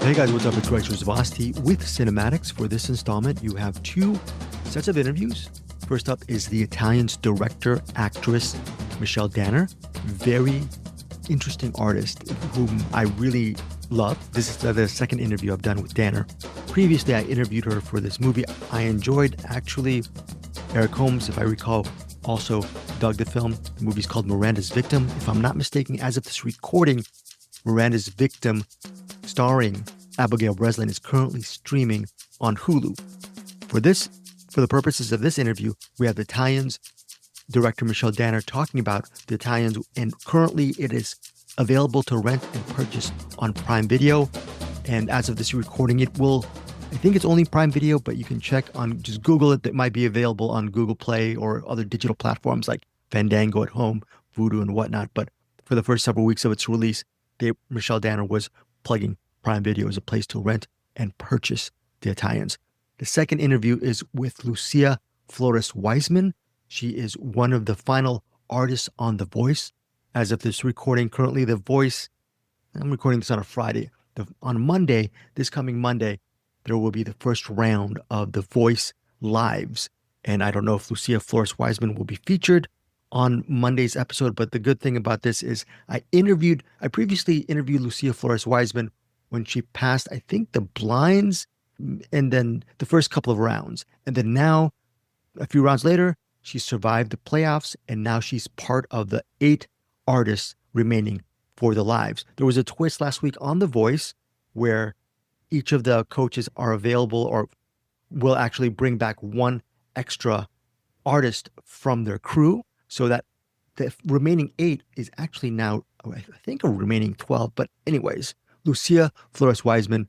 Hey guys, what's up? It's Greg Zvasti with CinemAddicts. For this installment, you have two sets of interviews. First up is the Italian's director, actress, Michelle Danner. Very interesting artist whom I really love. This is the second interview I've done with Danner. Previously, I interviewed her for this movie. I enjoyed actually Eric Holmes, if I recall, also dug the film. The movie's called Miranda's Victim. If I'm not mistaken, as of this recording, Miranda's Victim, starring Abigail Breslin, is currently streaming on Hulu. For the purposes of this interview, we have the Italians director Michelle Danner talking about the Italians, and currently it is available to rent and purchase on Prime Video. And as of this recording, I think it's only Prime Video, but you can check on, just Google it. That might be available on Google Play or other digital platforms like Fandango at home, Vudu and whatnot. But for the first several weeks of its release, Michelle Danner was plugging Prime Video as a place to rent and purchase the Italians. The second interview is with Lucia Flores-Wiseman. She is one of the final artists on The Voice. As of this recording, currently The Voice, I'm recording this on a Friday. On Monday, this coming Monday, there will be the first round of The Voice Lives. And I don't know if Lucia Flores-Wiseman will be featured on Monday's episode, but the good thing about this is I previously interviewed Lucia Flores-Wiseman when she passed, I think, the blinds and then the first couple of rounds. And then now, a few rounds later, she survived the playoffs, and now she's part of the 8 artists remaining for the lives. There was a twist last week on The Voice where each of the coaches are available or will actually bring back one extra artist from their crew, so that the remaining 8 is actually now, I think, a remaining 12. But anyways, Lucia Flores-Wiseman,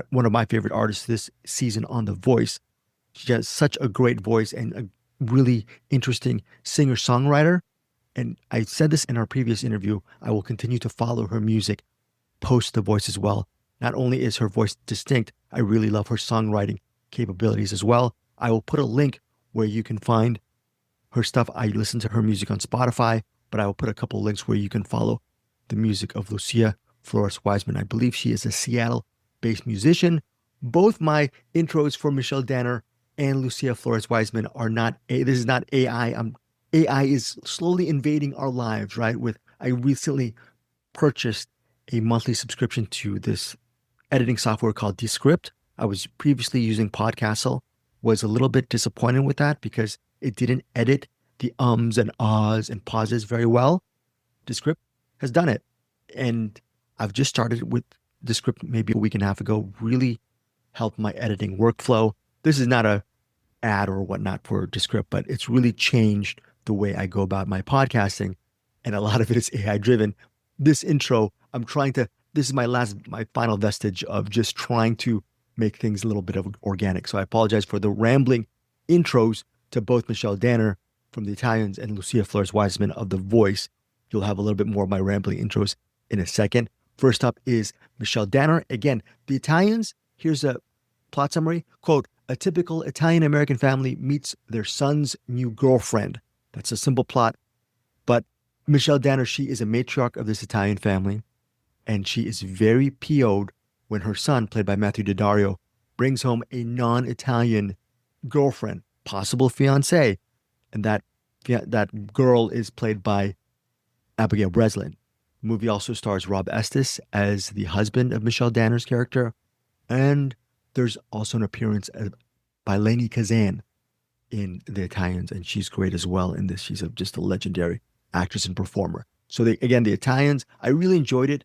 one of my favorite artists this season on The Voice. She has such a great voice and a really interesting singer-songwriter. And I said this in our previous interview, I will continue to follow her music post The Voice as well. Not only is her voice distinct, I really love her songwriting capabilities as well. I will put a link where you can find her stuff. I listen to her music on Spotify, but I will put a couple links where you can follow the music of Lucia Flores-Wiseman. I believe she is a Seattle-based musician. Both my intros for Michelle Danner and Lucia Flores-Wiseman are not, this is not AI. AI is slowly invading our lives, right? I recently purchased a monthly subscription to this editing software called Descript. I was previously using Podcastle, was a little bit disappointed with that because it didn't edit the ums and ahs and pauses very well. Descript has done it. And I've just started with Descript maybe a week and a half ago, really helped my editing workflow. This is not a ad or whatnot for Descript, but it's really changed the way I go about my podcasting. And a lot of it is AI driven. This intro, this is my final vestige of just trying to make things a little bit of organic. So I apologize for the rambling intros to both Michelle Danner from the Italians and Lucia Flores-Wiseman of The Voice. You'll have a little bit more of my rambling intros in a second. First up is Michelle Danner. Again, the Italians, here's a plot summary. Quote, a typical Italian-American family meets their son's new girlfriend. That's a simple plot. But Michelle Danner, she is a matriarch of this Italian family, and she is very PO'd when her son, played by Matthew Daddario, brings home a non-Italian girlfriend, possible fiancée, and that girl is played by Abigail Breslin. The movie also stars Rob Estes as the husband of Michelle Danner's character, and there's also an appearance by Lainie Kazan in The Italians, and she's great as well in this. She's just a legendary actress and performer. So The Italians, I really enjoyed it.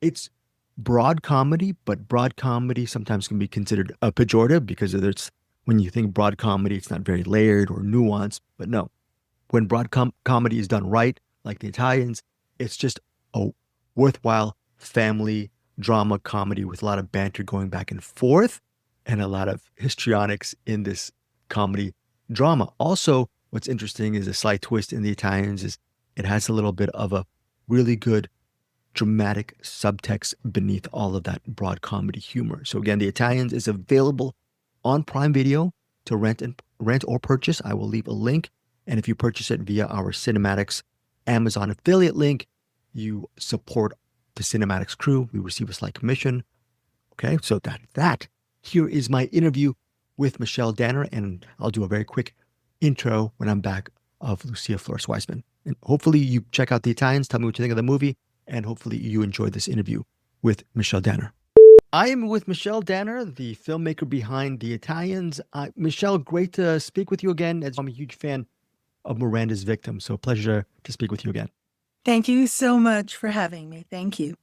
It's broad comedy, but broad comedy sometimes can be considered a pejorative because when you think broad comedy, it's not very layered or nuanced. But no, when broad comedy is done right, like The Italians, it's just a worthwhile family drama comedy with a lot of banter going back and forth and a lot of histrionics in this comedy drama. Also, what's interesting is a slight twist in The Italians is it has a little bit of a really good dramatic subtext beneath all of that broad comedy humor. So again, The Italians is available on Prime Video to rent or purchase. I will leave a link. And if you purchase it via our CinemAddicts Amazon affiliate link, you support the CinemAddicts crew. We receive a slight commission. Okay, so here is my interview with Michelle Danner, and I'll do a very quick intro when I'm back of Lucia Flores-Wiseman. And hopefully you check out The Italians, tell me what you think of the movie, and hopefully you enjoyed this interview with Michelle Danner. I am with Michelle Danner, the filmmaker behind The Italians. Michelle, great to speak with you again. As I'm a huge fan of Miranda's Victim, so pleasure to speak with you again. Thank you so much for having me. Thank you.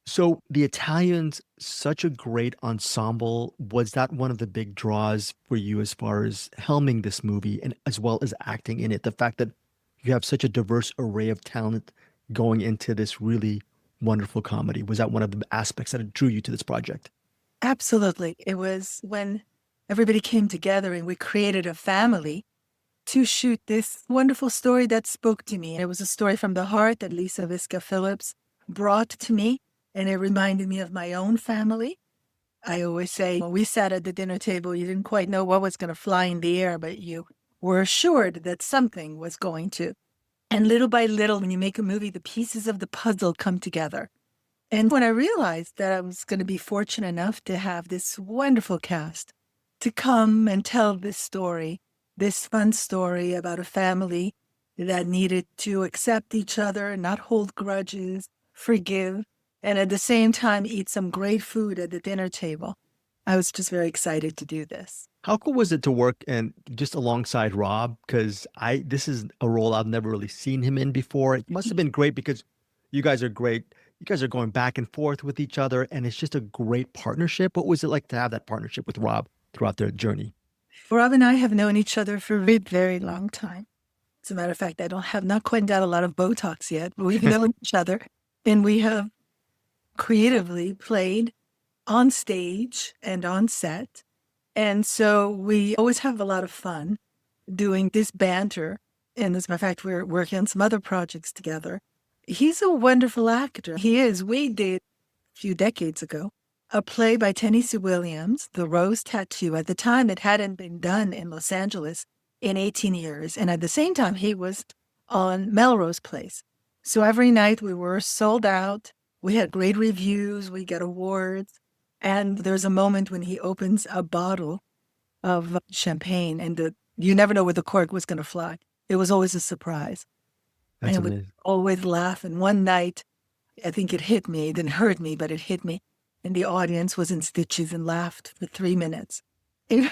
So The Italians, such a great ensemble. Was that one of the big draws for you as far as helming this movie and as well as acting in it? The fact that you have such a diverse array of talent going into this really wonderful comedy. Was that one of the aspects that drew you to this project? Absolutely. It was when everybody came together and we created a family to shoot this wonderful story that spoke to me. It was a story from the heart that Lisa Visca Phillips brought to me, and it reminded me of my own family. I always say, when we sat at the dinner table, you didn't quite know what was going to fly in the air, but you were assured that something was going to. And little by little, when you make a movie, the pieces of the puzzle come together. And when I realized that I was going to be fortunate enough to have this wonderful cast to come and tell this story, this fun story about a family that needed to accept each other, not hold grudges, forgive, and at the same time eat some great food at the dinner table, I was just very excited to do this. How cool was it to work and just alongside Rob? Because this is a role I've never really seen him in before. It must have been great because you guys are great. You guys are going back and forth with each other, and it's just a great partnership. What was it like to have that partnership with Rob throughout their journey? Rob and I have known each other for a very, very long time. As a matter of fact, I have not quite done a lot of Botox yet, but we've known each other, and we have creatively played on stage and on set. And so we always have a lot of fun doing this banter. And as a matter of fact, we're working on some other projects together. He's a wonderful actor. He is. We did a few decades ago a play by Tennessee Williams, The Rose Tattoo. At the time, it hadn't been done in Los Angeles in 18 years. And at the same time, he was on Melrose Place. So every night we were sold out. We had great reviews. We got awards. And there's a moment when he opens a bottle of champagne, and you never know where the cork was going to fly. It was always a surprise. That's and amazing. we always laugh. And one night, I think it hit me. It didn't hurt me, but it hit me. And the audience was in stitches and laughed for 3 minutes. We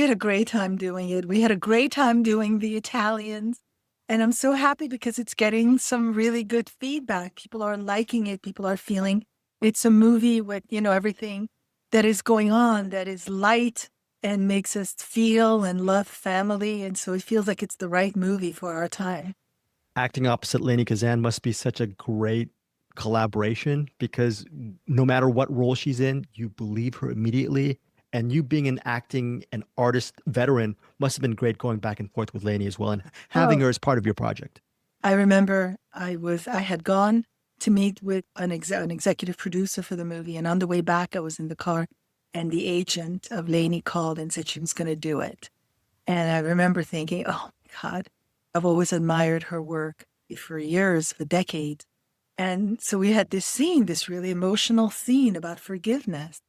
had a great time doing it. We had a great time doing The Italians. And I'm so happy because it's getting some really good feedback. People are liking it. People are feeling it's a movie with, everything that is going on, that is light and makes us feel and love family. And so it feels like it's the right movie for our time. Acting opposite Lainie Kazan must be such a great collaboration because no matter what role she's in, you believe her immediately. And you being an acting and artist veteran must have been great going back and forth with Lainie as well and having her as part of your project. I remember I had gone to meet with an executive producer for the movie. And on the way back, I was in the car and the agent of Lainie called and said she was going to do it. And I remember thinking, oh my God, I've always admired her work for years, for decades. And so we had this scene, this really emotional scene about forgiveness.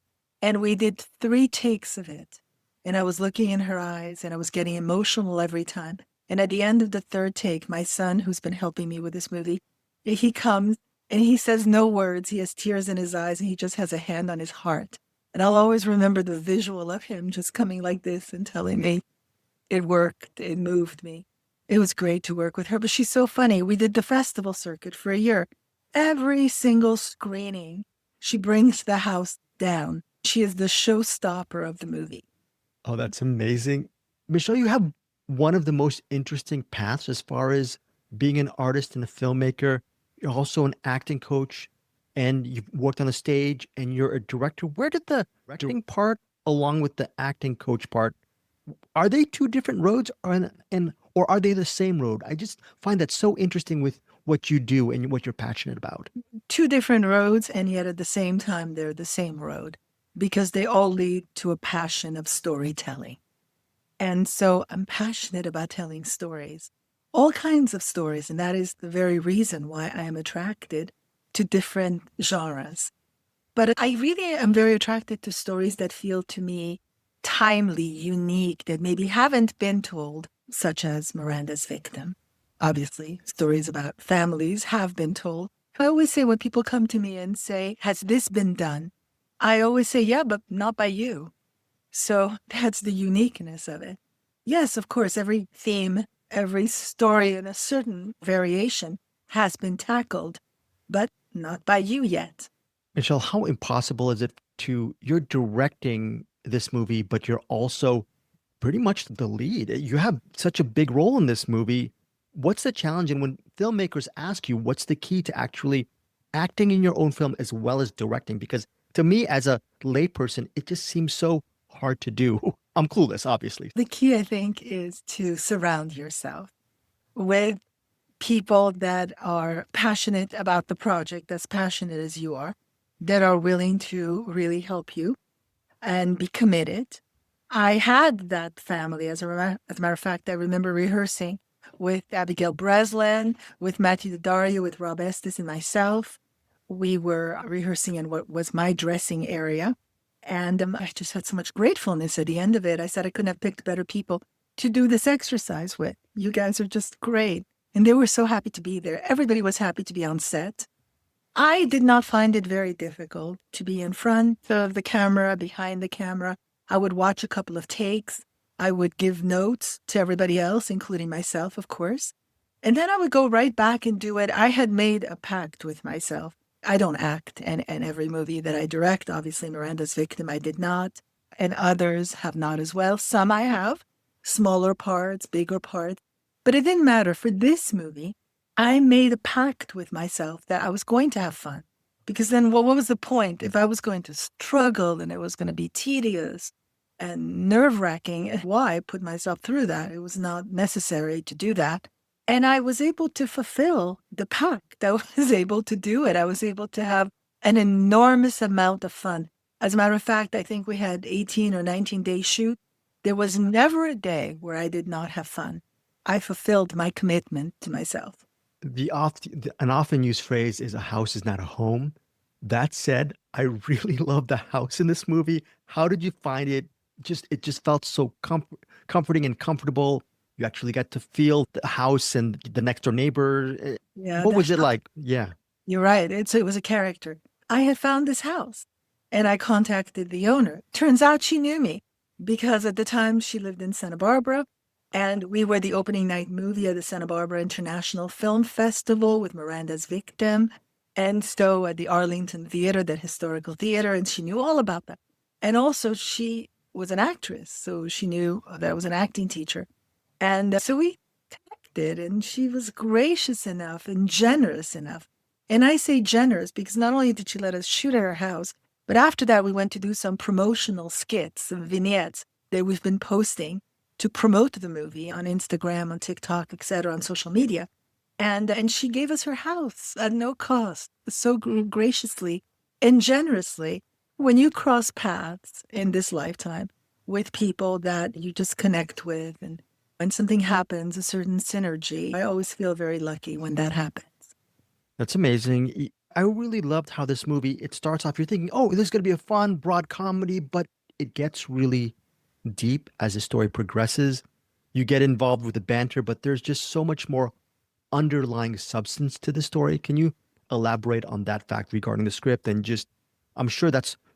And we did 3 takes of it. And I was looking in her eyes and I was getting emotional every time. And at the end of the 3rd take, my son, who's been helping me with this movie, he comes and he says no words. He has tears in his eyes and he just has a hand on his heart. And I'll always remember the visual of him just coming like this and telling me it worked. It moved me. It was great to work with her, but she's so funny. We did the festival circuit for a year. Every single screening, she brings the house down. She is the showstopper of the movie. Oh, that's amazing. Michelle, you have one of the most interesting paths as far as being an artist and a filmmaker. You're also an acting coach and you've worked on the stage and you're a director. Where did the directing part along with the acting coach part, are they 2 different roads or are they the same road? I just find that so interesting with what you do and what you're passionate about. 2 different roads, and yet at the same time, they're the same road because they all lead to a passion of storytelling. And so I'm passionate about telling stories, all kinds of stories. And that is the very reason why I am attracted to different genres. But I really am very attracted to stories that feel to me timely, unique, that maybe haven't been told, such as Miranda's Victim. Obviously, stories about families have been told. I always say when people come to me and say, has this been done? I always say, yeah, but not by you. So that's the uniqueness of it. Yes, of course, every theme, every story in a certain variation has been tackled, but not by you yet. Michelle, how impossible is it you're directing this movie, but you're also pretty much the lead. You have such a big role in this movie. What's the challenge? And when filmmakers ask you, what's the key to actually acting in your own film as well as directing? Because to me, as a layperson, it just seems so hard to do. I'm clueless, obviously. The key, I think, is to surround yourself with people that are passionate about the project, as passionate as you are, that are willing to really help you and be committed. I had that family. As a matter of fact, I remember rehearsing with Abigail Breslin, with Matthew Daddario, with Rob Estes and myself. We were rehearsing in what was my dressing area. And I just had so much gratefulness at the end of it. I said I couldn't have picked better people to do this exercise with. You guys are just great. And they were so happy to be there. Everybody was happy to be on set. I did not find it very difficult to be in front of the camera, behind the camera. I would watch a couple of takes. I would give notes to everybody else, including myself, of course. And then I would go right back and do it. I had made a pact with myself. I don't act in every movie that I direct. Obviously, Miranda's Victim, I did not. And others have not as well. Some I have, smaller parts, bigger parts. But it didn't matter. For this movie, I made a pact with myself that I was going to have fun. Because then what was the point? If I was going to struggle and it was going to be tedious and nerve-wracking, why put myself through that? It was not necessary to do that. And I was able to fulfill the pact. I was able to do it. I was able to have an enormous amount of fun. As a matter of fact, I think we had 18 or 19-day shoot. There was never a day where I did not have fun. I fulfilled my commitment to myself. An often used phrase is a house is not a home. That said, I really love the house in this movie. How did you find it? It just felt so comforting and comfortable. You actually got to feel the house and the next door neighbor. Yeah, what was it like? Yeah. You're right. It was a character. I had found this house and I contacted the owner. Turns out she knew me because at the time she lived in Santa Barbara. And we were the opening night movie at the Santa Barbara International Film Festival with Miranda's Victim. And so at the Arlington Theater, that historical theater, and she knew all about that. And also she was an actress, so she knew that I was an acting teacher. And so we connected, and she was gracious enough and generous enough. And I say generous because not only did she let us shoot at her house, but after that we went to do some promotional skits, some vignettes that we've been posting to promote the movie on Instagram, on TikTok, etc., on social media. And she gave us her house at no cost, so graciously and generously. When you cross paths in this lifetime with people that you just connect with, and when something happens, a certain synergy, I always feel very lucky when that happens. That's amazing. I really loved how this movie, it starts off, you're thinking, oh, this is going to be a fun, broad comedy, but it gets really deep as the story progresses. You get involved with the banter, but there's just so much more underlying substance to the story. Can you elaborate on that fact regarding the script? And just, I'm sure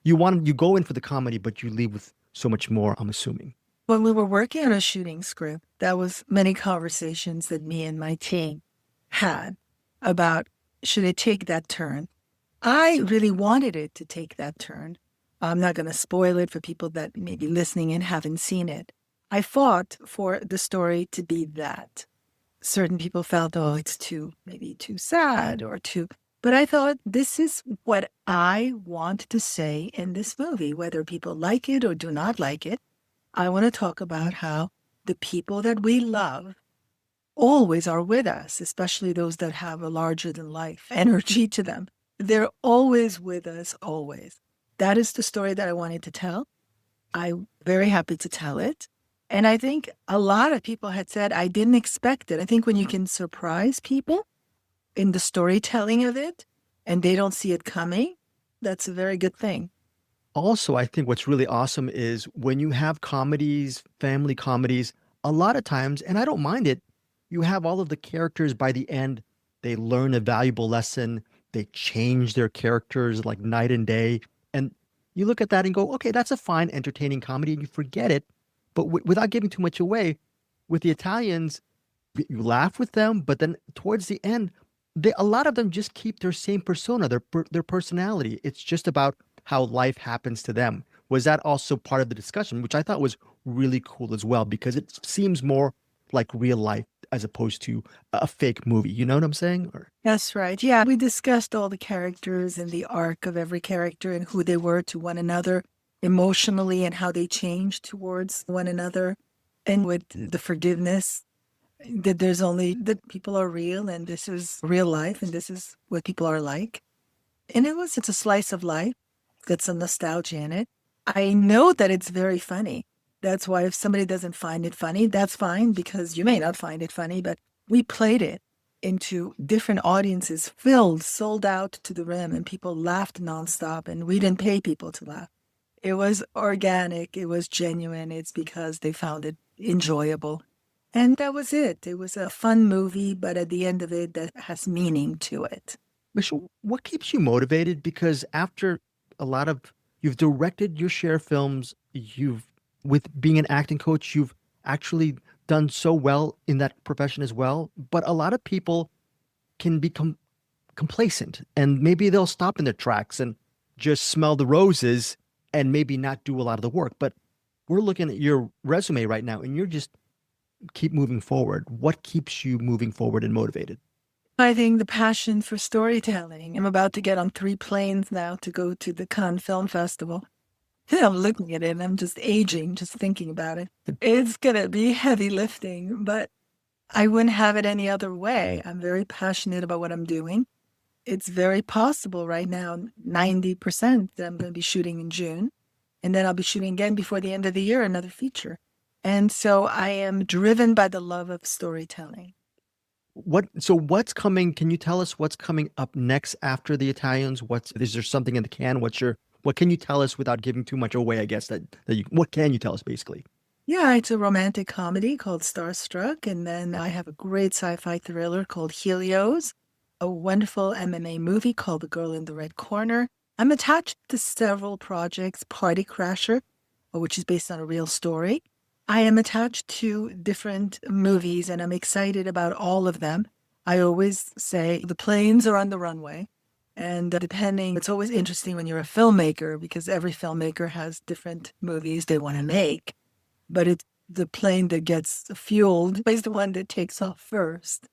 you go in for the comedy, but you leave with so much more, I'm assuming. When we were working on a shooting script, that was many conversations that me and my team had about should it take that turn. I really wanted it to take that turn. I'm not going to spoil it for people that may be listening and haven't seen it. I fought for the story to be that. Certain people felt, oh, it's maybe too sad or too... But I thought, this is what I want to say in this movie, whether people like it or do not like it. I want to talk about how the people that we love always are with us, especially those that have a larger-than-life energy to them. They're always with us, always. That is the story that I wanted to tell. I'm very happy to tell it. And I think a lot of people had said, I didn't expect it. I think when you can surprise people in the storytelling of it and they don't see it coming, That's a very good thing. Also, I think what's really awesome is when you have comedies, family comedies, a lot of times, and I don't mind it, you have all of the characters by the end, they learn a valuable lesson, they change their characters like night and day. And you look at that and go, okay, that's a fine, entertaining comedy, and you forget it. But without giving too much away, with the Italians, you laugh with them, but then towards the end, a lot of them just keep their same persona, their personality. It's just about how life happens to them. Was that also part of the discussion, which I thought was really cool as well, because it seems more like real life as opposed to a fake movie. You know what I'm saying? Or That's right. Yeah, we discussed all the characters and the arc of every character and who they were to one another emotionally and how they changed towards one another. And with the forgiveness, that there's only that people are real and this is real life and this is what people are like. And it's a slice of life. Got some nostalgia in it. I know that it's very funny. That's why if somebody doesn't find it funny, that's fine because you may not find it funny, but we played it into different audiences, filled, sold out to the rim, and people laughed nonstop, and we didn't pay people to laugh. It was organic, it was genuine. It's because they found it enjoyable. And that was it. It was a fun movie, but at the end of it, that has meaning to it. Michelle, what keeps you motivated? Because after a lot of you've directed your share of films, you've with being an acting coach, you've actually done so well in that profession as well. But a lot of people can become complacent and maybe they'll stop in their tracks and just smell the roses and maybe not do a lot of the work. But we're looking at your resume right now and you're just keep moving forward. What keeps you moving forward and motivated? I think the passion for storytelling. I'm about to get on 3 planes now to go to the Cannes Film Festival. I'm looking at it and I'm just aging, just thinking about it. It's going to be heavy lifting, but I wouldn't have it any other way. I'm very passionate about what I'm doing. It's very possible right now, 90% that I'm going to be shooting in June. And then I'll be shooting again before the end of the year, another feature. And so I am driven by the love of storytelling. What's coming? Can you tell us what's coming up next after the Italians? Is there something in the can? What can you tell us without giving too much away? I guess what can you tell us basically? Yeah, it's a romantic comedy called Starstruck. And then I have a great sci-fi thriller called Helios, a wonderful MMA movie called The Girl in the Red Corner. I'm attached to several projects, Party Crasher, which is based on a real story. I am attached to different movies and I'm excited about all of them. I always say the planes are on the runway. And it's always interesting when you're a filmmaker because every filmmaker has different movies they want to make. But it's the plane that gets fueled is the one that takes off first.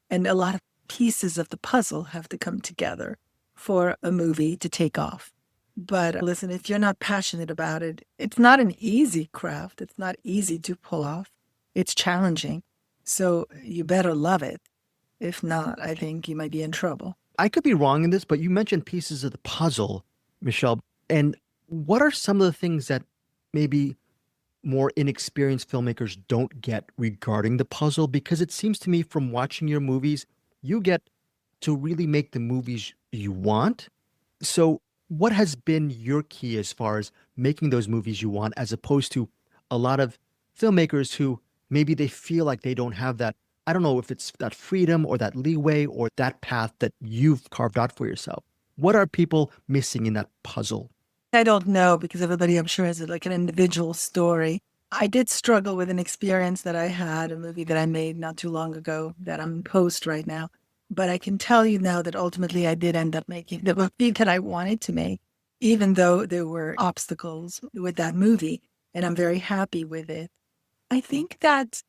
And a lot of pieces of the puzzle have to come together for a movie to take off. But listen, if you're not passionate about it, it's not an easy craft. It's not easy to pull off. It's challenging. So you better love it. If not, I think you might be in trouble. I could be wrong in this, but you mentioned pieces of the puzzle, Michelle. And what are some of the things that maybe more inexperienced filmmakers don't get regarding the puzzle? Because it seems to me from watching your movies, you get to really make the movies you want. So what has been your key as far as making those movies you want, as opposed to a lot of filmmakers who maybe they feel like they don't have that, I don't know if it's that freedom or that leeway or that path that you've carved out for yourself. What are people missing in that puzzle? I don't know because everybody, I'm sure, has like an individual story. I did struggle with an experience that I had, a movie that I made not too long ago that I'm in post right now. But I can tell you now that ultimately I did end up making the movie that I wanted to make, even though there were obstacles with that movie. And I'm very happy with it. I think that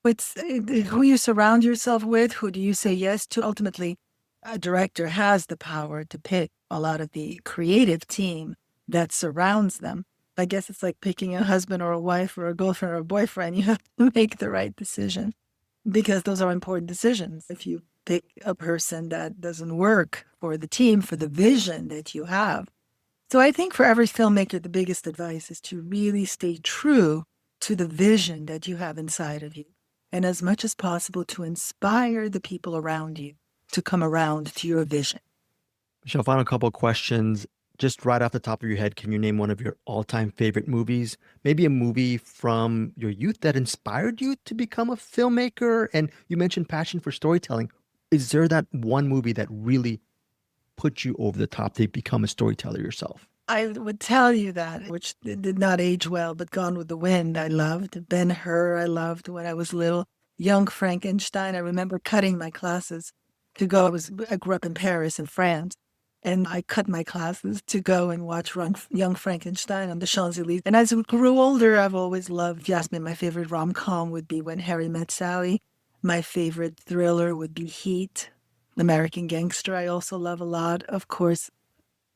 it's who you surround yourself with, who do you say yes to? Ultimately, a director has the power to pick a lot of the creative team that surrounds them. I guess it's like picking a husband or a wife or a girlfriend or a boyfriend. You have to make the right decision because those are important decisions. If you pick a person that doesn't work for the team, for the vision that you have. So I think for every filmmaker, the biggest advice is to really stay true to the vision that you have inside of you. And as much as possible to inspire the people around you to come around to your vision. Michelle, final couple of questions. just right off the top of your head, can you name one of your all-time favorite movies? Maybe a movie from your youth that inspired you to become a filmmaker? And you mentioned passion for storytelling. Is there that one movie that really put you over the top to become a storyteller yourself? I would tell you that, which did not age well, but Gone with the Wind, I loved. Ben-Hur, I loved when I was little. Young Frankenstein, I remember cutting my classes to go. I grew up in Paris, in France, and I cut my classes to go and watch Young Frankenstein on the Champs-Élysées. And as I grew older, I've always loved Jasmine. My favorite rom-com would be When Harry Met Sally. My favorite thriller would be Heat, American Gangster. I also love a lot, of course,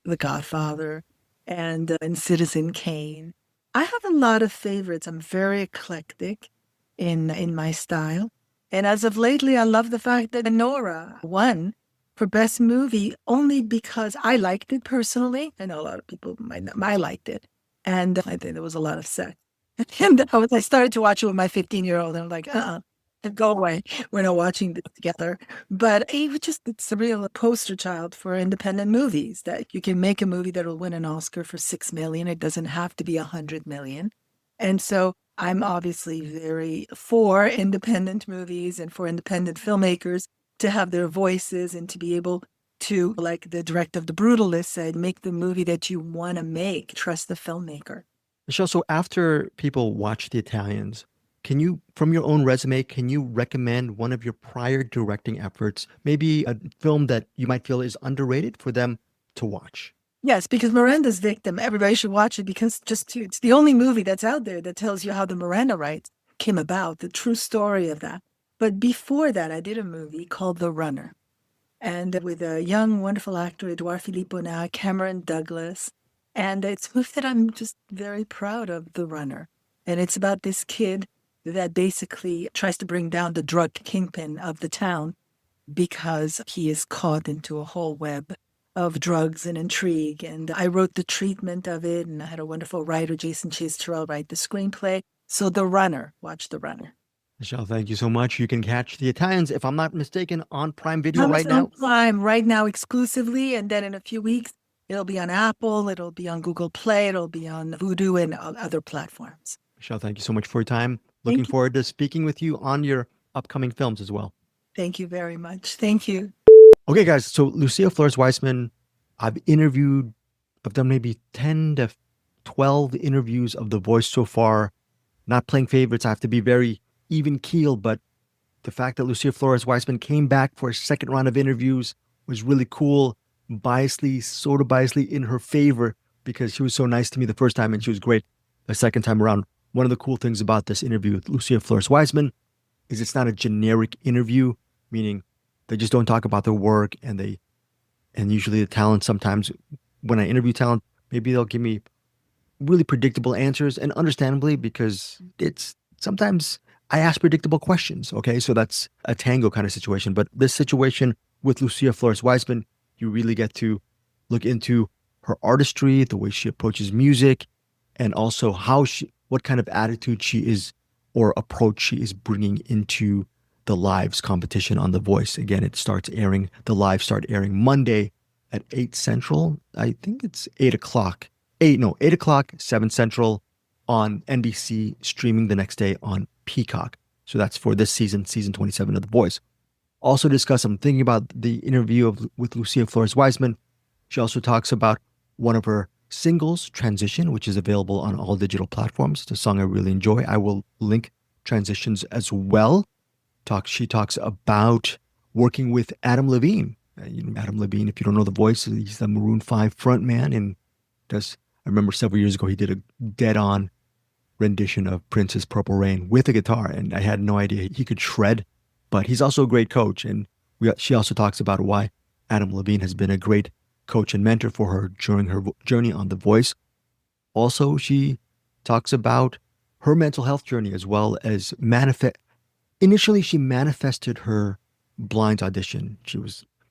The Godfather and Citizen Kane. I have a lot of favorites. I'm very eclectic in my style. And as of lately, I love the fact that Nora won for Best Movie only because I liked it personally. I know a lot of people might not. I liked it. And I think there was a lot of sex. And I started to watch it with my 15-year-old, and I'm like, go away. We're not watching this together. But it's a real poster child for independent movies, that you can make a movie that will win an Oscar for $6 million. It doesn't have to be $100 million. And so I'm obviously very for independent movies and for independent filmmakers to have their voices and to be able to, like the director of The Brutalist said, make the movie that you want to make. Trust the filmmaker. Michelle, so after people watch The Italians, can you, from your own resume, can you recommend one of your prior directing efforts, maybe a film that you might feel is underrated for them to watch? Yes, because Miranda's Victim, everybody should watch it, because it's the only movie that's out there that tells you how the Miranda rights came about, the true story of that. But before that, I did a movie called The Runner, and with a young, wonderful actor, Edouard Philippe now, Cameron Douglas. And it's a movie that I'm just very proud of, The Runner. And it's about this kid that basically tries to bring down the drug kingpin of the town because he is caught into a whole web of drugs and intrigue. And I wrote the treatment of it, and I had a wonderful writer, Jason Chase Terrell, write the screenplay. So The Runner, watch The Runner. Michelle, thank you so much. You can catch The Italians, if I'm not mistaken, on Prime Video right now. On Prime right now exclusively, and then in a few weeks, it'll be on Apple, it'll be on Google Play, it'll be on Vudu and other platforms. Michelle, thank you so much for your time. Looking forward to speaking with you on your upcoming films as well. Thank you very much. Thank you. Okay, guys. So Lucia Flores-Wiseman, I've done maybe 10 to 12 interviews of The Voice so far. Not playing favorites. I have to be very even keeled, but the fact that Lucia Flores-Wiseman came back for a second round of interviews was really cool. Sort of biasly in her favor, because she was so nice to me the first time and she was great the second time around. One of the cool things about this interview with Lucia Flores-Wiseman is it's not a generic interview, meaning they just don't talk about their work, and usually the talent, sometimes when I interview talent, maybe they'll give me really predictable answers, and understandably, because it's sometimes I ask predictable questions. Okay, so that's a tango kind of situation. But this situation with Lucia Flores-Wiseman, you really get to look into her artistry, the way she approaches music, and also what kind of attitude she is or approach she is bringing into the Lives competition on The Voice. Again, the lives start airing Monday at 8 Central. I think it's 8 o'clock. 8 o'clock, 7 Central on NBC, streaming the next day on Peacock. So that's for this season 27 of The Voice. Also discuss, I'm thinking about the interview with Lucia Flores-Wiseman. She also talks about one of her singles, Transition, which is available on all digital platforms. It's a song I really enjoy. I will link Transitions as well. She talks about working with Adam Levine. Adam Levine, if you don't know The Voice, he's the Maroon 5 frontman, and I remember several years ago he did a dead-on rendition of Prince's Purple Rain with a guitar, and I had no idea he could shred. But he's also a great coach, and she also talks about why Adam Levine has been a great coach and mentor for her during her journey on The Voice. Also, she talks about her mental health journey, as well as initially she manifested her blinds audition.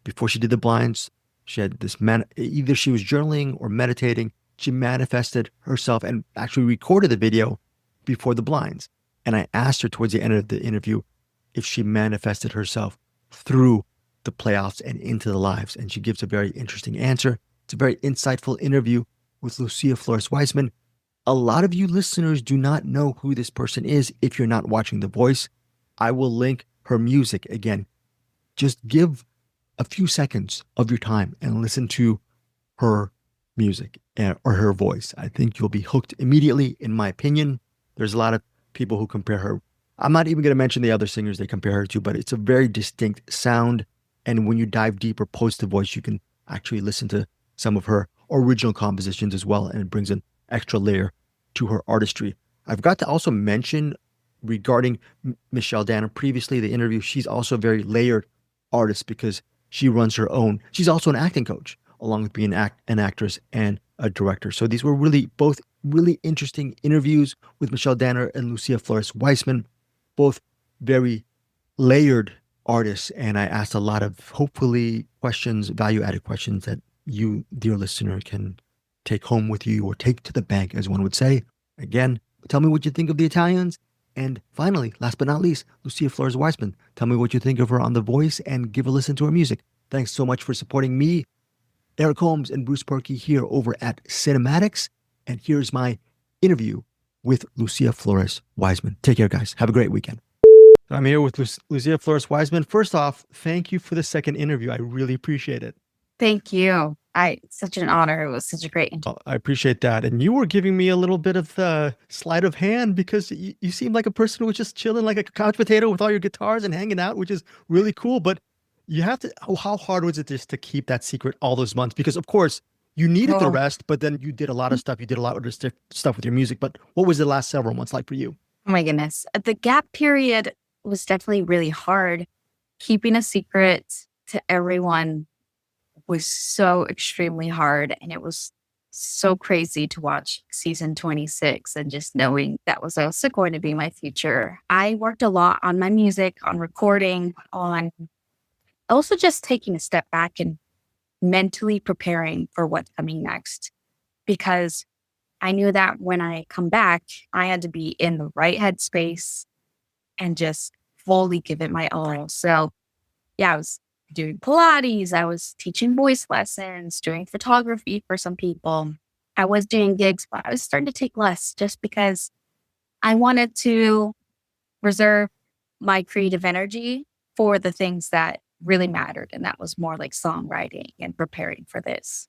Before she did the blinds, she had this either she was journaling or meditating. She manifested herself and actually recorded the video before the blinds. And I asked her towards the end of the interview if she manifested herself through the playoffs and into the Lives. And she gives a very interesting answer. It's a very insightful interview with Lucia Flores-Wiseman. A lot of you listeners do not know who this person is if you're not watching The Voice. I will link her music again. Just give a few seconds of your time and listen to her music or her voice. I think you'll be hooked immediately, in my opinion. There's a lot of people who compare her. I'm not even going to mention the other singers they compare her to, but it's a very distinct sound. And when you dive deeper post The Voice, you can actually listen to some of her original compositions as well, and it brings an extra layer to her artistry. I forgot to also mention regarding Michelle Danner previously, the interview, she's also a very layered artist because she runs her own. She's also an acting coach, along with being an actress and a director. So these were both really interesting interviews with Michelle Danner and Lucia Flores-Wiseman, both very layered artists. And I asked a lot of, hopefully, questions, value-added questions that you, dear listener, can take home with you or take to the bank, as one would say. Again, tell me what you think of the Italians. And finally, last but not least, Lucia Flores-Wiseman. Tell me what you think of her on The Voice and give a listen to her music. Thanks so much for supporting me, Eric Holmes, and Bruce Perky here over at CinemAddicts. And here's my interview with Lucia Flores-Wiseman. Take care, guys. Have a great weekend. I'm here with Lucia Flores-Wiseman. First off, thank you for the second interview. I really appreciate it. Thank you. It's such an honor. It was such a great interview. I appreciate that. And you were giving me a little bit of the sleight of hand because you seem like a person who was just chilling like a couch potato with all your guitars and hanging out, which is really cool. But you have to, how hard was it just to keep that secret all those months? Because of course you needed the rest, but then you did a lot of stuff. You did a lot of stuff with your music. But what was the last several months like for you? Oh my goodness. The gap period was definitely really hard. Keeping a secret to everyone was so extremely hard. And it was so crazy to watch season 26 and just knowing that was also going to be my future. I worked a lot on my music, on recording, on also just taking a step back and mentally preparing for what's coming next. Because I knew that when I come back, I had to be in the right headspace and just fully give it my all. So yeah, I was doing Pilates, I was teaching voice lessons, doing photography for some people. I was doing gigs, but I was starting to take less just because I wanted to reserve my creative energy for the things that really mattered. And that was more like songwriting and preparing for this.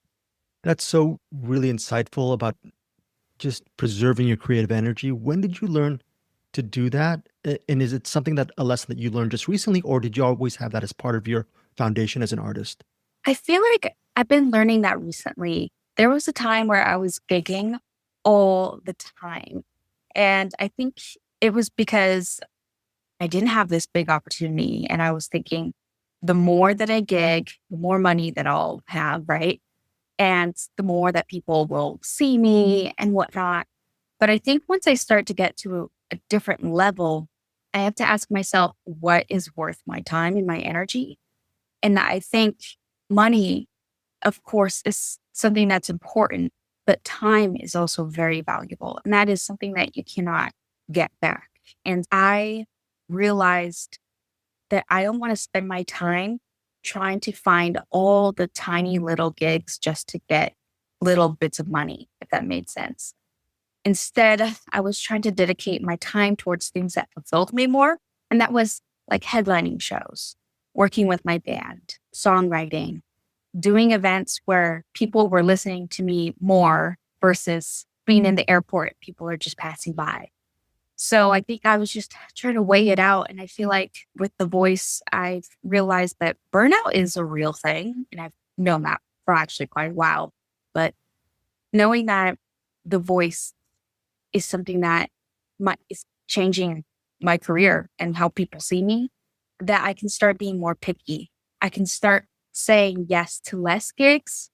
That's so really insightful about just preserving your creative energy. When did you learn to do that? And is it something a lesson that you learned just recently, or did you always have that as part of your foundation as an artist? I feel like I've been learning that recently. There was a time where I was gigging all the time. And I think it was because I didn't have this big opportunity. And I was thinking, the more that I gig, the more money that I'll have, right? And the more that people will see me and whatnot. But I think once I start to get to a different level, I have to ask myself, what is worth my time and my energy? And I think money, of course, is something that's important, but time is also very valuable. And that is something that you cannot get back. And I realized that I don't want to spend my time trying to find all the tiny little gigs just to get little bits of money, if that made sense. Instead, I was trying to dedicate my time towards things that fulfilled me more. And that was like headlining shows, working with my band, songwriting, doing events where people were listening to me more versus being in the airport, people are just passing by. So I think I was just trying to weigh it out. And I feel like with The Voice, I've realized that burnout is a real thing. And I've known that for actually quite a while. But knowing that The Voice is something that is changing my career and how people see me, that I can start being more picky. I can start saying yes to less gigs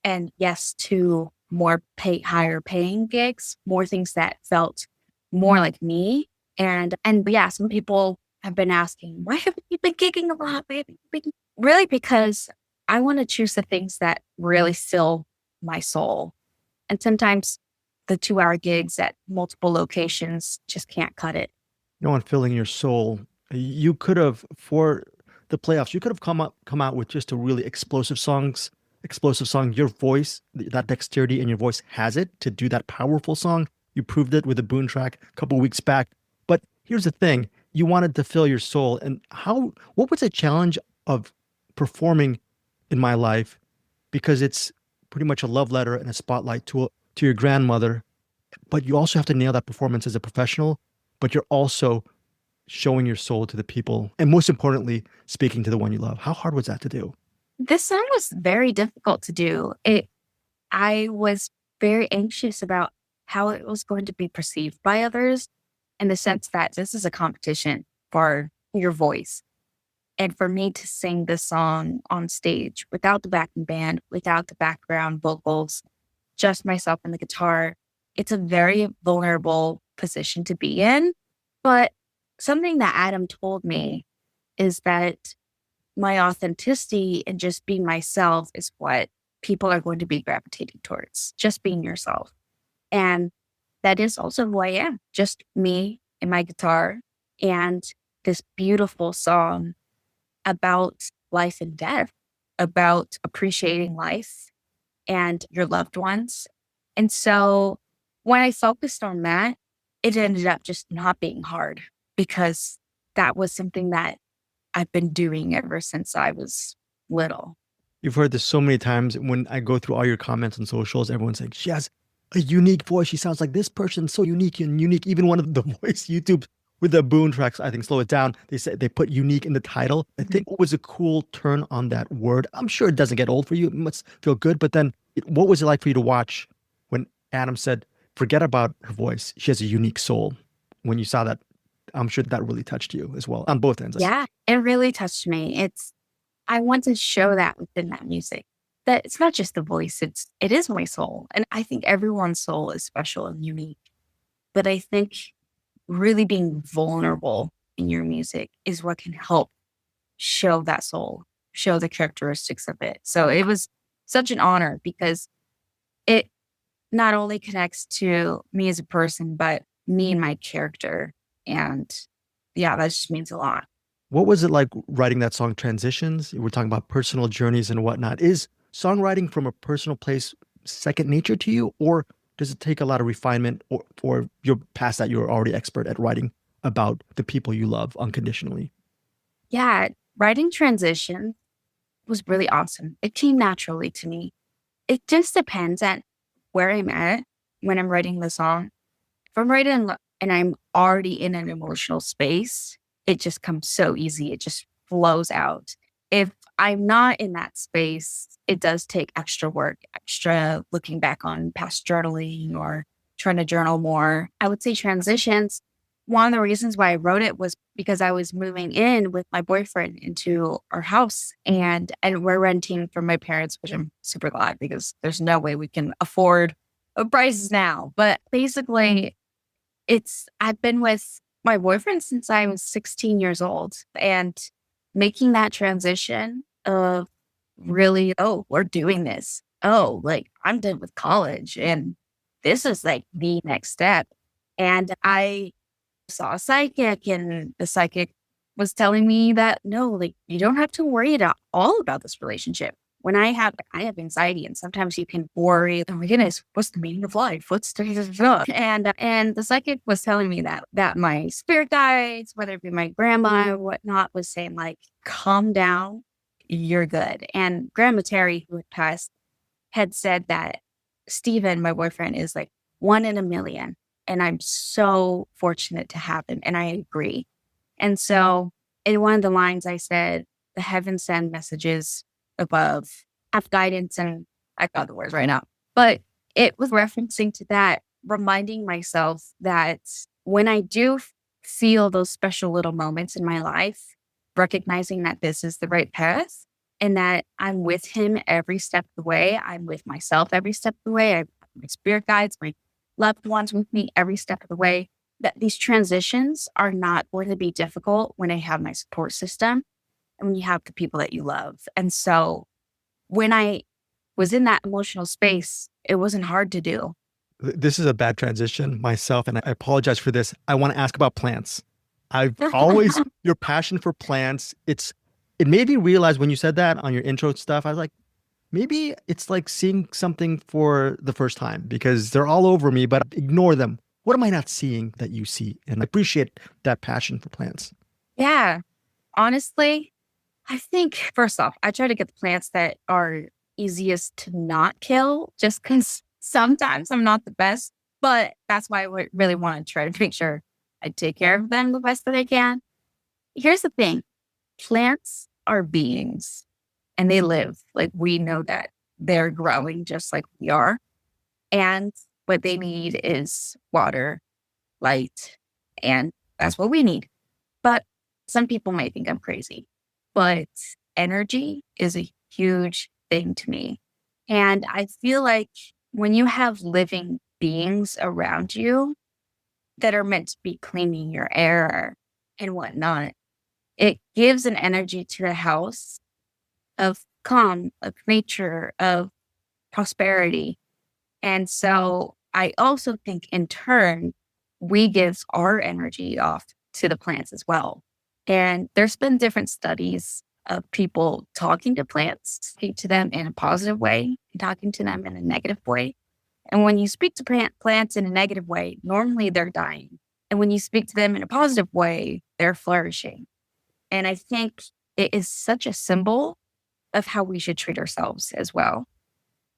and yes to more higher paying gigs, more things that felt more like me. And yeah, some people have been asking, why haven't you been gigging a lot? Really, because I want to choose the things that really fill my soul. And sometimes the 2-hour gigs at multiple locations just can't cut it. No one filling your soul. You could have, for the playoffs, you could have come out with just a really explosive songs explosive song. Your voice, that dexterity in your voice has it to do that powerful song. You proved it with the Boone track a couple weeks back. But here's the thing. You wanted to fill your soul. And what was the challenge of performing in my life? Because it's pretty much a love letter and a spotlight to your grandmother. But you also have to nail that performance as a professional, but you're also showing your soul to the people. And most importantly, speaking to the one you love. How hard was that to do? This song was very difficult to do. I was very anxious about how it was going to be perceived by others, in the sense that this is a competition for your voice. And for me to sing this song on stage without the backing band, without the background vocals, just myself and the guitar, it's a very vulnerable position to be in. But something that Adam told me is that my authenticity and just being myself is what people are going to be gravitating towards, just being yourself. And that is also who I am, just me and my guitar and this beautiful song about life and death, about appreciating life and your loved ones. And so when I focused on that, it ended up just not being hard, because that was something that I've been doing ever since I was little. You've heard this so many times. When I go through all your comments on socials, everyone's saying, she has a unique voice. She sounds like this person, so unique and unique. Even one of the voice YouTube with the Boone tracks, I think, Slow It Down, they said they put unique in the title. I think what was a cool turn on that word. I'm sure it doesn't get old for you. It must feel good. But then what was it like for you to watch when Adam said, forget about her voice, she has a unique soul? When you saw that, I'm sure that really touched you as well on both ends. Yeah, it really touched me. I want to show that within that music, that it's not just the voice, it is my soul. And I think everyone's soul is special and unique. But I think really being vulnerable in your music is what can help show that soul, show the characteristics of it. So it was such an honor, because it not only connects to me as a person, but me and my character. And yeah, that just means a lot. What was it like writing that song, Transitions? We're talking about personal journeys and whatnot. Is songwriting from a personal place second nature to you, or does it take a lot of refinement, or you're past that, you're already expert at writing about the people you love unconditionally? Yeah, writing Transition was really awesome. It came naturally to me. It just depends on where I'm at when I'm writing the song. If I'm writing and I'm already in an emotional space, it just comes so easy. It just flows out. If I'm not in that space, it does take extra work, extra looking back on past journaling or trying to journal more. I would say Transitions, one of the reasons why I wrote it was because I was moving in with my boyfriend into our house, and we're renting from my parents, which I'm super glad, because there's no way we can afford prices now. But basically, I've been with my boyfriend since I was 16 years old, and making that transition of really, oh, we're doing this. Oh, like I'm done with college and this is like the next step. And I saw a psychic, and the psychic was telling me that, no, like you don't have to worry at all about this relationship. When I have anxiety, and sometimes you can worry, oh my goodness, what's the meaning of life? And the psychic was telling me that my spirit guides, whether it be my grandma or whatnot, was saying like, calm down, you're good. And Grandma Terry, who had passed, had said that Steven, my boyfriend, is like 1 in a million. And I'm so fortunate to have him. And I agree. And so in one of the lines I said, the heavens send messages above, have guidance, and I got the words right now. But it was referencing to that, reminding myself that when I do feel those special little moments in my life, recognizing that this is the right path and that I'm with him every step of the way. I'm with myself every step of the way. I have my spirit guides, my loved ones with me every step of the way. That these transitions are not going to be difficult when I have my support system and when you have the people that you love. And so when I was in that emotional space, it wasn't hard to do. This is a bad transition myself, and I apologize for this. I want to ask about plants. I've always, your passion for plants, it made me realize when you said that on your intro stuff, I was like, maybe it's like seeing something for the first time because they're all over me, but ignore them. What am I not seeing that you see? And I appreciate that passion for plants. Yeah. Honestly, I think first off, I try to get the plants that are easiest to not kill just because sometimes I'm not the best, but that's why I really want to try to make sure I take care of them the best that I can. Here's the thing. Plants are beings and they live. Like we know that they're growing just like we are. And what they need is water, light, and that's what we need. But some people might think I'm crazy, but energy is a huge thing to me. And I feel like when you have living beings around you that are meant to be cleaning your air and whatnot, it gives an energy to the house of calm, of nature, of prosperity. And so I also think in turn, we give our energy off to the plants as well. And there's been different studies of people talking to plants, speak to them in a positive way, and talking to them in a negative way. And when you speak to plants in a negative way, normally they're dying. And when you speak to them in a positive way, they're flourishing. And I think it is such a symbol of how we should treat ourselves as well.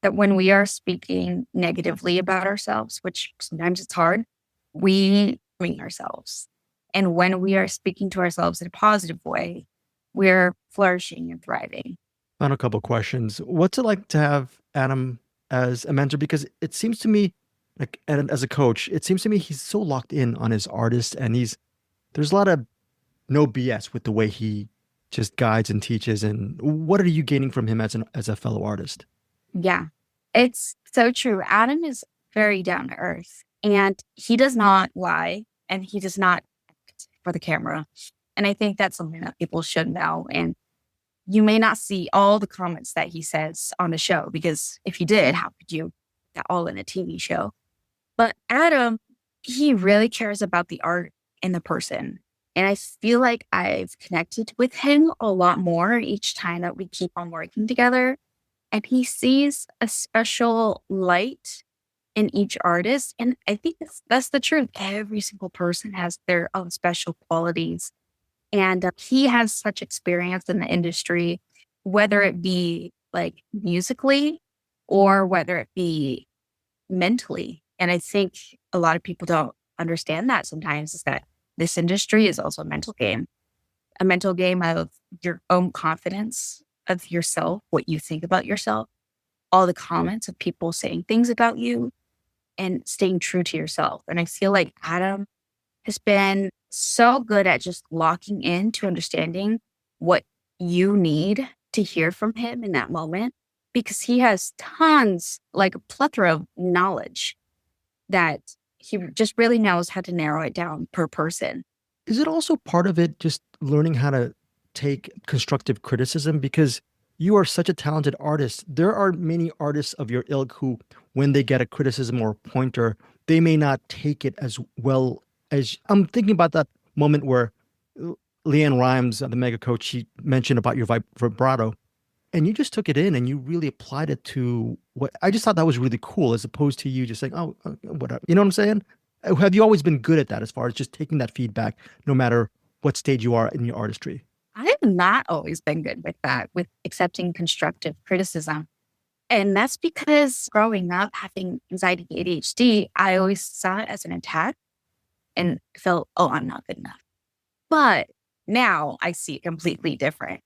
That when we are speaking negatively about ourselves, which sometimes it's hard, we bring ourselves. And when we are speaking to ourselves in a positive way, we're flourishing and thriving. Final couple questions. What's it like to have Adam as a mentor? Because it seems to me, like, and as a coach, it seems to me he's so locked in on his artist, and there's a lot of no BS with the way he just guides and teaches. And what are you gaining from him as a fellow artist? Yeah, it's so true. Adam is very down to earth and he does not lie and he does not act for the camera. And I think that's something that people should know. And you may not see all the comments that he says on the show because if you did, how could you put that all in a TV show? But Adam, he really cares about the art and the person. And I feel like I've connected with him a lot more each time that we keep on working together. And he sees a special light in each artist. And I think that's the truth. Every single person has their own special qualities. And he has such experience in the industry, whether it be like musically or whether it be mentally. And I think a lot of people don't understand that sometimes is that this industry is also a mental game of your own confidence of yourself, what you think about yourself, all the comments of people saying things about you and staying true to yourself. And I feel like Adam has been so good at just locking in to understanding what you need to hear from him in that moment because he has tons, like a plethora of knowledge that he just really knows how to narrow it down per person. Is it also part of it just learning how to take constructive criticism? Because you are such a talented artist. There are many artists of your ilk who, when they get a criticism or a pointer, they may not take it as well as I'm thinking about that moment where Leanne Rimes, the mega coach, she mentioned about your vibrato, and you just took it in and you really applied it to what I just thought that was really cool, as opposed to you just saying, "Oh, whatever." You know what I'm saying? Have you always been good at that, as far as just taking that feedback, no matter what stage you are in your artistry? I have not always been good with that, with accepting constructive criticism. And that's because growing up, having anxiety, ADHD, I always saw it as an attack and felt, oh, I'm not good enough. But now I see it completely different.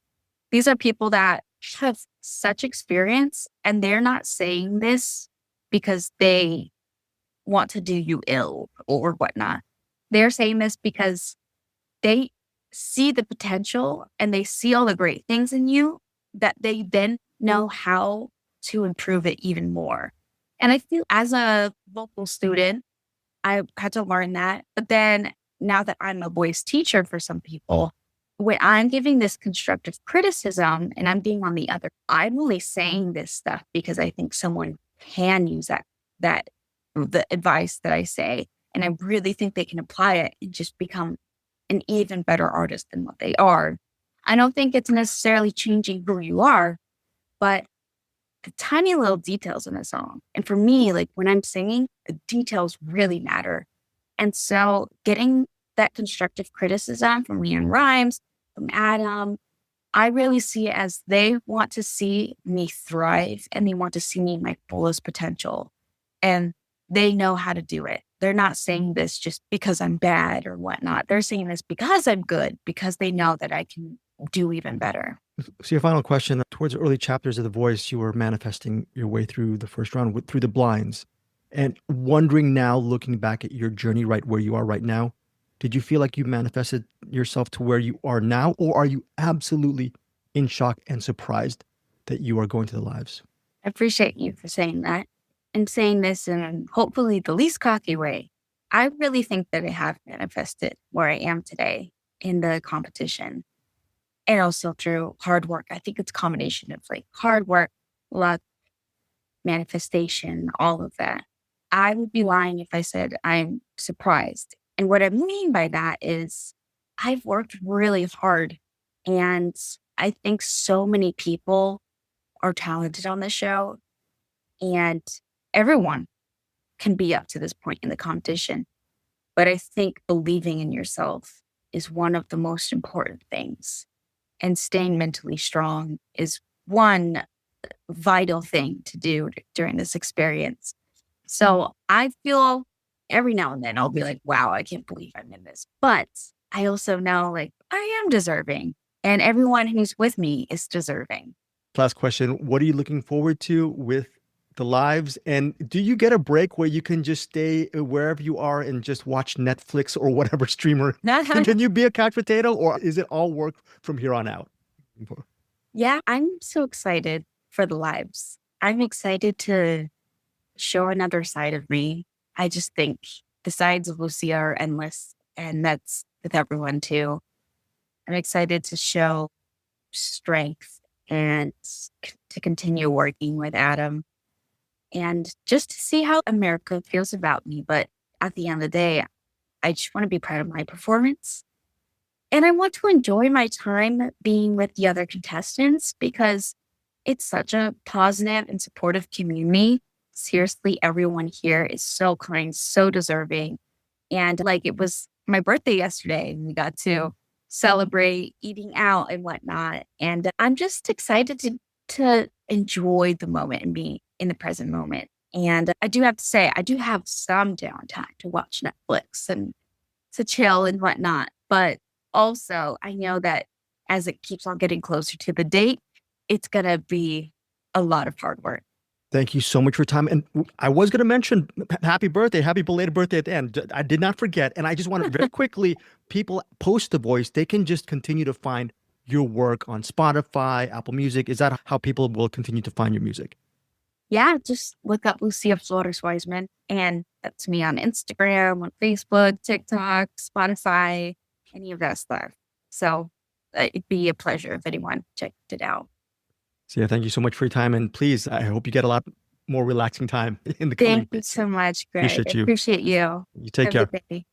These are people that have such experience and they're not saying this because they want to do you ill or whatnot. They're saying this because they see the potential and they see all the great things in you that they then know how to improve it even more. And I feel as a vocal student, I had to learn that. But then now that I'm a voice teacher for some people, when I'm giving this constructive criticism and I'm being on the other, I'm only saying this stuff because I think someone can use that the advice that I say. And I really think they can apply it and just become an even better artist than what they are. I don't think it's necessarily changing who you are, but the tiny little details in a song. And for me, like when I'm singing, the details really matter. And so getting that constructive criticism from Leanne Rimes, from Adam, I really see it as they want to see me thrive and they want to see me in my fullest potential. And they know how to do it. They're not saying this just because I'm bad or whatnot. They're saying this because I'm good, because they know that I can do even better. So your final question, towards the early chapters of The Voice, you were manifesting your way through the first round through the blinds. And wondering now, looking back at your journey right where you are right now, did you feel like you manifested yourself to where you are now? Or are you absolutely in shock and surprised that you are going to the lives? I appreciate you for saying that and saying this in hopefully the least cocky way. I really think that I have manifested where I am today in the competition. And also through hard work. I think it's a combination of like hard work, luck, manifestation, all of that. I would be lying if I said I'm surprised. And what I mean by that is I've worked really hard. And I think so many people are talented on this show. And everyone can be up to this point in the competition. But I think believing in yourself is one of the most important things. And staying mentally strong is one vital thing to do during this experience. So I feel every now and then I'll be like, wow, I can't believe I'm in this. But I also know like I am deserving and everyone who's with me is deserving. Last question. What are you looking forward to with the lives? And do you get a break where you can just stay wherever you are and just watch Netflix or whatever streamer? Can you be a couch potato or is it all work from here on out? Yeah, I'm so excited for the lives. I'm excited to show another side of me. I just think the sides of Lucia are endless, and that's with everyone too. I'm excited to show strength and to continue working with Adam and just to see how America feels about me. But at the end of the day, I just want to be proud of my performance. And I want to enjoy my time being with the other contestants because it's such a positive and supportive community. Seriously, everyone here is so kind, so deserving. And like it was my birthday yesterday and we got to celebrate eating out and whatnot. And I'm just excited to enjoy the moment and be in the present moment. And I do have to say, I do have some downtime to watch Netflix and to chill and whatnot. But also, I know that as it keeps on getting closer to the date, it's going to be a lot of hard work. Thank you so much for your time. And I was going to mention happy birthday, happy belated birthday at the end. I did not forget. And I just want to very quickly, people post The Voice, they can just continue to find your work on Spotify, Apple Music. Is that how people will continue to find your music? Yeah, just look up Lucia Flores-Wiseman. And that's me on Instagram, on Facebook, TikTok, Spotify, any of that stuff. So it'd be a pleasure if anyone checked it out. So yeah, thank you so much for your time. And please, I hope you get a lot more relaxing time in the coming Thank you so much, Greg. Appreciate you. Appreciate you. You take Have a care. good day.